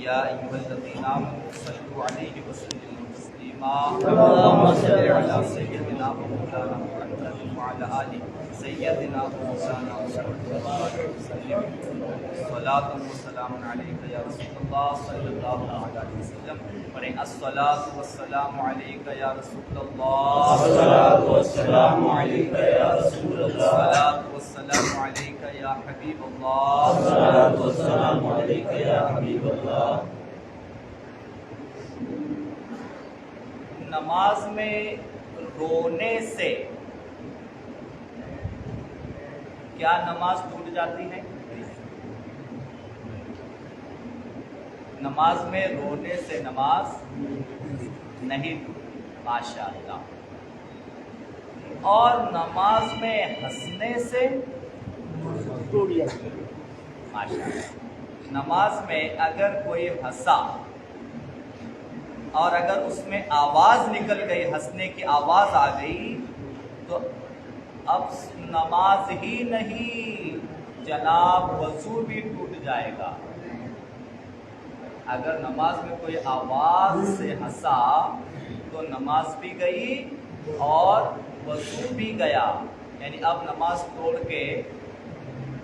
یا ایھا الذین آمنوا صلوا علیہ وسلموا تسلیما اللهم صل علی سیدنا و مولانا محمد وعلی آل سیدنا و مولانا وسلم صلاۃ و سلام علیک یا رسول اللہ صلی اللہ علیہ وسلم. پڑھیں الصلاۃ والسلام علیک یا رسول اللہ، الصلاۃ والسلام علیک یا رسول اللہ، الصلاۃ والسلام علیک یا حبیب اللہ، الصلاۃ والسلام علیک یا حبیب اللہ. نماز میں رونے سے کیا نماز ٹوٹ جاتی ہے؟ نماز میں رونے سے نماز نہیں ٹوٹتی، ماشاء اللہ. اور نماز میں ہنسنے سے ماشاء اللہ. نماز میں اگر کوئی ہنسا اور اگر اس میں آواز نکل گئی، ہنسنے کی آواز آ گئی، تو اب نماز ہی نہیں جناب وضو بھی ٹوٹ جائے گا. اگر نماز میں کوئی آواز سے ہنسا تو نماز بھی گئی اور وضو بھی گیا، یعنی اب نماز توڑ کے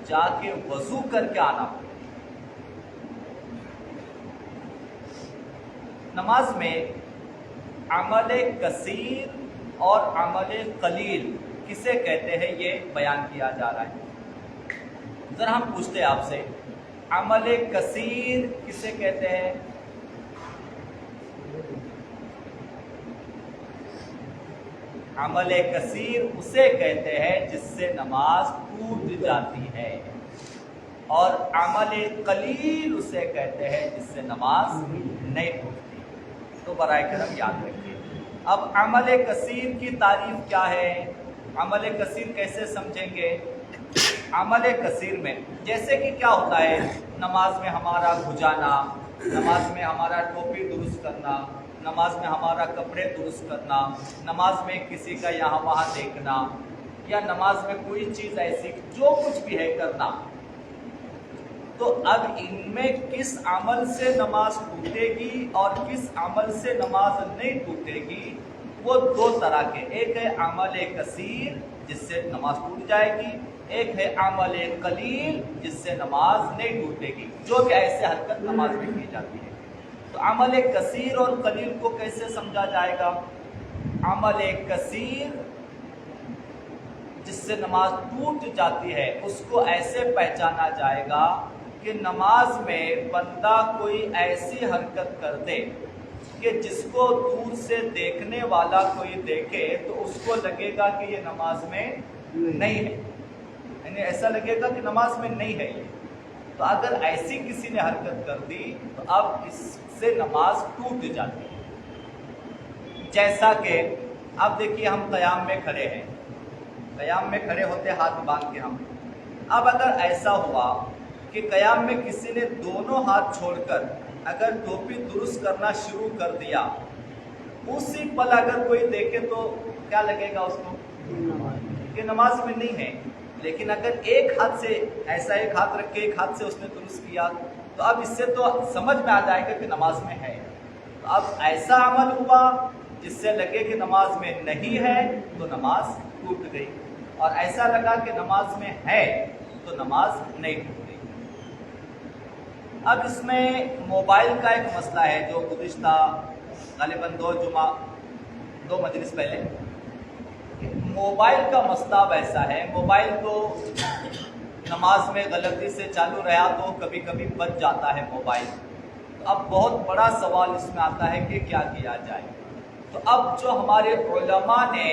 جا کے وضو کر کے آنا ہو. نماز میں عمل کثیر اور عمل قلیل کسے کہتے ہیں یہ بیان کیا جا رہا ہے. ذرا ہم پوچھتے ہیں آپ سے، عمل کثیر کسے کہتے ہیں؟ عمل کثیر اسے کہتے ہیں جس سے نماز ٹوٹ جاتی ہے، اور عمل قلیل اسے کہتے ہیں جس سے نماز نہیں ٹوٹتی. تو برائے کرم یاد رکھیے. اب عمل کثیر کی تعریف کیا ہے؟ عمل کثیر کیسے سمجھیں گے؟ عمل کثیر میں جیسے کہ کیا ہوتا ہے، نماز میں ہمارا گھجانا، نماز میں ہمارا ٹوپی درست کرنا، نماز میں ہمارا کپڑے درست کرنا، نماز میں کسی کا یہاں وہاں دیکھنا، یا نماز میں کوئی چیز ایسی جو کچھ بھی ہے کرنا. تو اب ان میں کس عمل سے نماز ٹوٹے گی اور کس عمل سے نماز نہیں ٹوٹے گی، وہ دو طرح کے. ایک ہے عمل کثیر جس سے نماز ٹوٹ جائے گی، ایک ہے عمل قلیل جس سے نماز نہیں ٹوٹے گی، جو کہ ایسے حرکت نماز میں کی جاتی ہے. تو عمل کثیر اور قلیل کو کیسے سمجھا جائے گا؟ عمل کثیر جس سے نماز ٹوٹ جاتی ہے اس کو ایسے پہچانا جائے گا کہ نماز میں بندہ کوئی ایسی حرکت کر دے کہ جس کو دور سے دیکھنے والا کوئی دیکھے تو اس کو لگے گا کہ یہ نماز میں نہیں ہے، یعنی ایسا لگے گا کہ نماز میں نہیں ہے یہ. تو اگر ایسی کسی نے حرکت کر دی تو اب اس سے نماز ٹوٹ جاتی ہے. جیسا کہ اب دیکھیے ہم قیام میں کھڑے ہیں، قیام میں کھڑے ہوتے ہاتھ باندھ کے ہم. اب اگر ایسا ہوا کہ قیام میں کسی نے دونوں ہاتھ چھوڑ کر اگر ٹوپی درست کرنا شروع کر دیا، اسی پل اگر کوئی دیکھے تو کیا لگے گا اس کو کہ نماز میں نہیں ہے. لیکن اگر ایک ہاتھ سے ایسا ایک ہاتھ رکھ کے ایک ہاتھ سے اس نے درست کیا تو اب اس سے تو سمجھ میں آ جائے گا کہ نماز میں ہے. تو اب ایسا عمل ہوا جس سے لگے کہ نماز میں نہیں ہے تو نماز ٹوٹ گئی، اور ایسا لگا کہ نماز میں ہے تو نماز نہیں ٹوٹ گئی. اب اس میں موبائل کا ایک مسئلہ ہے جو گزشتہ غالباً دو مجلس پہلے، موبائل کا مسئلہ ویسا ہے. موبائل تو نماز میں غلطی سے چالو رہا تو کبھی کبھی بچ جاتا ہے موبائل. تو اب بہت بڑا سوال اس میں آتا ہے کہ کیا کیا جائے. تو اب جو ہمارے علماء نے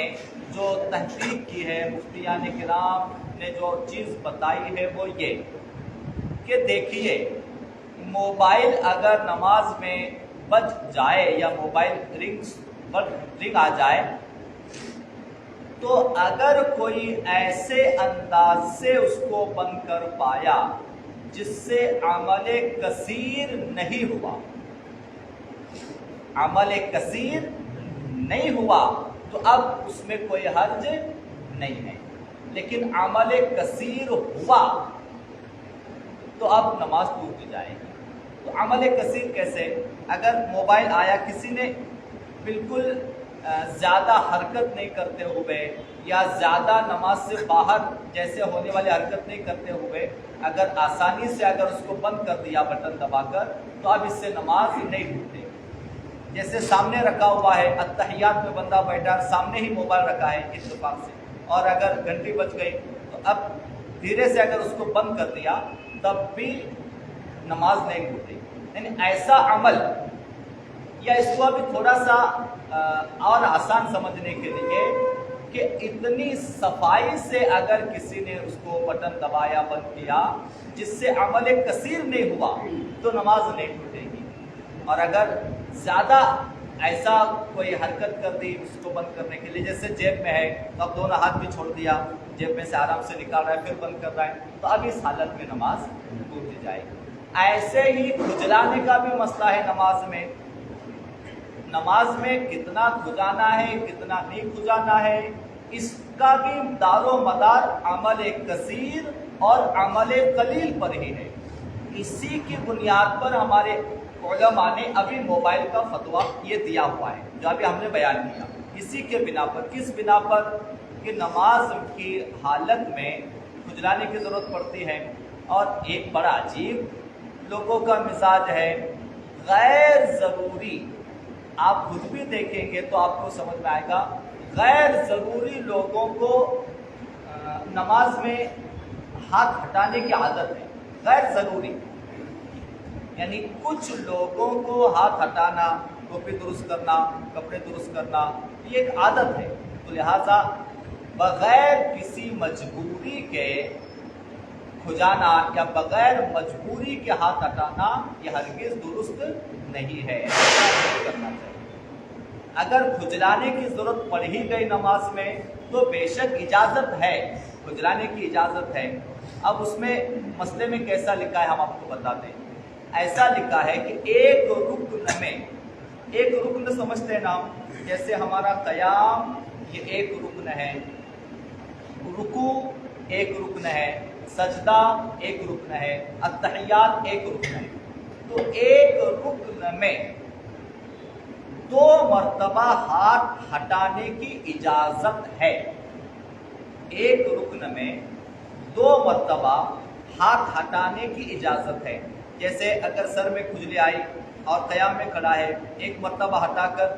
جو تحقیق کی ہے، مفتیان کرام نے جو چیز بتائی ہے وہ یہ کہ دیکھیے، موبائل اگر نماز میں بج جائے یا موبائل رنگ آ جائے تو اگر کوئی ایسے انداز سے اس کو بند کر پایا جس سے عمل کثیر نہیں ہوا، عمل کثیر نہیں ہوا تو اب اس میں کوئی حرج نہیں ہے. لیکن عمل کثیر ہوا تو اب نماز ٹوٹ جائے گی. تو عمل کثیر کیسے؟ اگر موبائل آیا، کسی نے بالکل زیادہ حرکت نہیں کرتے ہوئے یا زیادہ نماز سے باہر جیسے ہونے والی حرکت نہیں کرتے ہوئے اگر آسانی سے اگر اس کو بند کر دیا بٹن دبا کر، تو اب اس سے نماز نہیں ٹوٹے گی۔ جیسے سامنے رکھا ہوا ہے، اتحیات میں بندہ بیٹھا، سامنے ہی موبائل رکھا ہے اتفاق سے، اور اگر گھنٹی بج گئی تو اب دھیرے سے اگر اس کو بند کر دیا تب بھی نماز نہیں ٹوٹے گی۔ یعنی ایسا عمل، یا اس کو ابھی تھوڑا سا اور آسان سمجھنے کے لیے کہ اتنی صفائی سے اگر کسی نے اس کو بٹن دبایا، بند کیا، جس سے عمل کثیر نہیں ہوا، تو نماز نہیں ٹوٹے گی۔ اور اگر زیادہ ایسا کوئی حرکت کر دی اس کو بند کرنے کے لیے، جیسے جیب میں ہے تو اب دونوں ہاتھ بھی چھوڑ دیا، جیب میں سے آرام سے نکال رہا ہے پھر بند کر رہا ہے، تو اب اس حالت میں نماز ٹوٹ جائے گی۔ ایسے ہی کھجلانے کا بھی مسئلہ ہے نماز میں۔ نماز میں کتنا کھجانا ہے، کتنا نہیں کھجانا ہے، اس کا بھی دار و مدار عمل کثیر اور عمل قلیل پر ہی ہے۔ اسی کی بنیاد پر ہمارے علماء نے ابھی موبائل کا فتویٰ یہ دیا ہوا ہے جو ابھی ہم نے بیان کیا۔ اسی کے بنا پر، کس بنا پر؟ کہ نماز کی حالت میں کھجلانے کی ضرورت پڑتی ہے۔ اور ایک بڑا عجیب لوگوں کا مزاج ہے، غیر ضروری، آپ خود بھی دیکھیں گے تو آپ کو سمجھ میں آئے گا، غیر ضروری لوگوں کو نماز میں ہاتھ ہٹانے کی عادت ہے۔ غیر ضروری یعنی کچھ لوگوں کو ہاتھ ہٹانا، ٹوپی درست کرنا، کپڑے درست کرنا، یہ ایک عادت ہے۔ تو لہٰذا بغیر کسی مجبوری کے کھجانا یا بغیر مجبوری کے ہاتھ ہٹانا یہ ہرگز درست نہیں ہے، ایسا نہیں کرنا چاہیے۔ اگر کھجلانے کی ضرورت پڑ ہی گئی نماز میں تو بے شک اجازت ہے، کھجلانے کی اجازت ہے۔ اب اس میں مسئلے میں کیسا لکھا ہے ہم آپ کو بتا دیں۔ ایسا لکھا ہے کہ ایک رکن میں، ایک رکن سمجھتے ہیں نا، جیسے ہمارا قیام یہ ایک رکن ہے، رکوع ایک رکن ہے، سجدہ ایک رکن ہے، التحیات ایک رکن ہے۔ تو ایک رکن میں 2 مرتبہ ہاتھ ہٹانے کی اجازت ہے۔ ایک رکن میں 2 مرتبہ ہاتھ ہٹانے کی اجازت ہے۔ جیسے اگر سر میں کھجلی آئی اور قیام میں کھڑا ہے، ایک مرتبہ ہٹا کر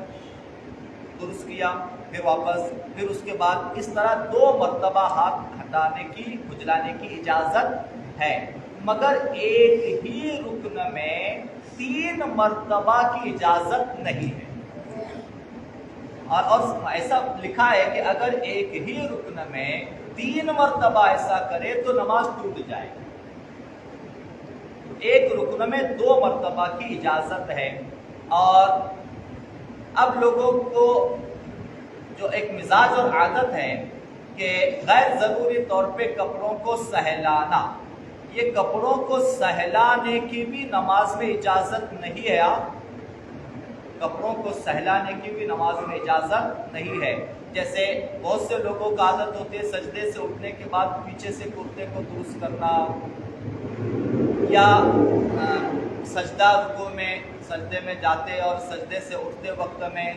درست کیا، پھر واپس، پھر اس کے بعد، اس طرح 2 مرتبہ ہاتھ ہٹانے کی، کھجلانے کی اجازت ہے۔ مگر ایک ہی رکن میں 3 مرتبہ کی اجازت نہیں ہے۔ اور ایسا لکھا ہے کہ اگر ایک ہی رکن میں 3 مرتبہ ایسا کرے تو نماز ٹوٹ جائے گی۔ ایک رکن میں 2 مرتبہ کی اجازت ہے۔ اور اب لوگوں کو جو ایک مزاج اور عادت ہے کہ غیر ضروری طور پہ کپڑوں کو سہلانا، یہ کپڑوں کو سہلانے کی بھی نماز میں اجازت نہیں ہے۔ کپڑوں کو سہلانے کی بھی نماز میں اجازت نہیں ہے۔ جیسے بہت سے لوگوں کا عادت ہوتی ہے سجدے سے اٹھنے کے بعد پیچھے سے کرتے کو درست کرنا، یا سجدہ رکوع میں، سجدے میں جاتے اور سجدے سے اٹھتے وقت میں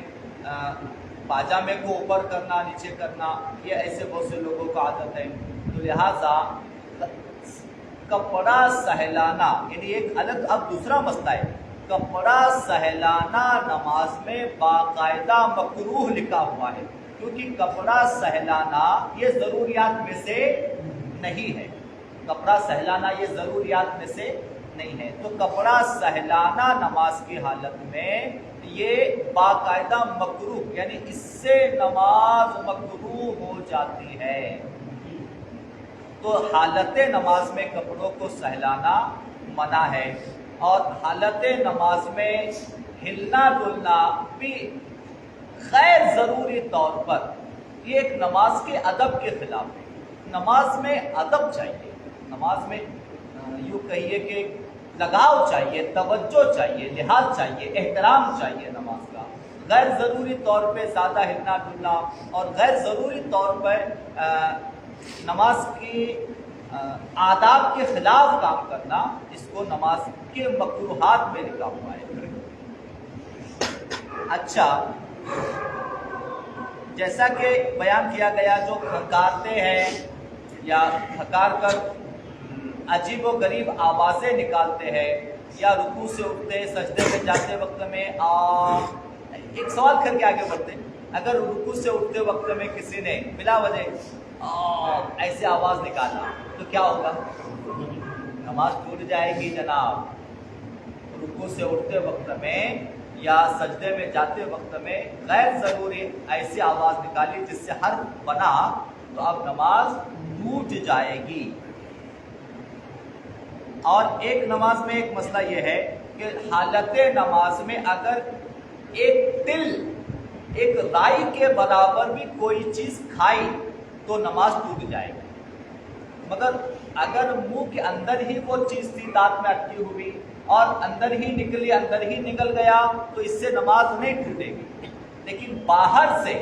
پاجامے کو اوپر کرنا، نیچے کرنا، یہ ایسے بہت سے لوگوں کا عادت ہے۔ تو لہٰذا کپڑا سہلانا یعنی ایک الگ اب دوسرا مسئلہ ہے۔ کپڑا سہلانا نماز میں باقاعدہ مکروہ لکھا ہوا ہے، کیونکہ کپڑا سہلانا یہ ضروریات میں سے نہیں ہے۔ کپڑا سہلانا یہ ضروریات میں سے نہیں ہے۔ تو کپڑا سہلانا نماز کی حالت میں یہ باقاعدہ مکروہ، یعنی اس سے نماز مکروہ ہو جاتی ہے۔ تو حالت نماز میں کپڑوں کو سہلانا منع ہے، اور حالت نماز میں ہلنا ڈلنا بھی غیر ضروری طور پر یہ ایک نماز کے ادب کے خلاف ہے۔ نماز میں ادب چاہیے، نماز میں یوں کہیے کہ لگاؤ چاہیے، توجہ چاہیے، لحاظ چاہیے، احترام چاہیے نماز کا۔ غیر ضروری طور پہ زیادہ ہلنا ڈلنا اور غیر ضروری طور پر نماز کی آداب کے خلاف کام کرنا، اس کو نماز کے مکروہات میں لکھا ہوا ہے۔ اچھا، جیسا کہ بیان کیا گیا، جو کھنکارتے ہیں یا کھنکار کر عجیب و غریب آوازیں نکالتے ہیں یا رکوع سے اٹھتے سجدے میں جاتے وقت میں ایک سوال کر کے آگے بڑھتے، اگر رکوع سے اٹھتے وقت میں کسی نے بلا وجہ ایسے آواز نکالا تو کیا ہوگا؟ نماز ٹوٹ جائے گی جناب۔ رکوع سے اٹھتے وقت میں یا سجدے میں جاتے وقت میں غیر ضروری ایسی آواز نکالی جس سے حرف بنا تو اب نماز ٹوٹ جائے گی۔ اور ایک نماز میں ایک مسئلہ یہ ہے کہ حالت نماز میں اگر ایک تل، ایک رائی کے برابر بھی کوئی چیز کھائی تو نماز ٹوٹ جائے گی، مگر اگر منہ کے اندر ہی وہ چیز تھی دانت میں اٹکی ہوئی اور اندر ہی نکلی، اندر ہی نکل گیا تو اس سے نماز نہیں ٹوٹے گی۔ لیکن باہر سے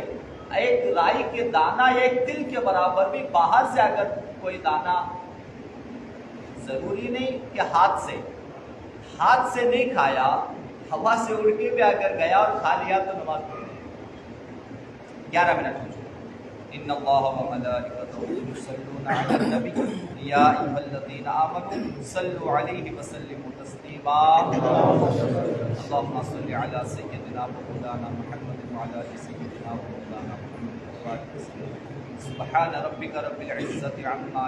ایک رائی کے دانہ یا ایک تل کے برابر بھی باہر سے اگر کوئی دانہ، ضروری نہیں کہ ہاتھ سے نہیں کھایا، ہوا سے اڑ کے بھی اگر گیا اور کھا لیا تو نماز ٹوٹ جائے گی۔ 11 منٹ ہو چکے۔ ان اللہ وملائکتہ یصلون علی النبی یا ایھا الذین آمنوا صلوا علیہ وسلموا تسلیما اللهم صل علی سیدنا مولانا محمد وعلی آل سیدنا مولانا محمد وبارک وسلم۔ سبحان ربک رب العزة عما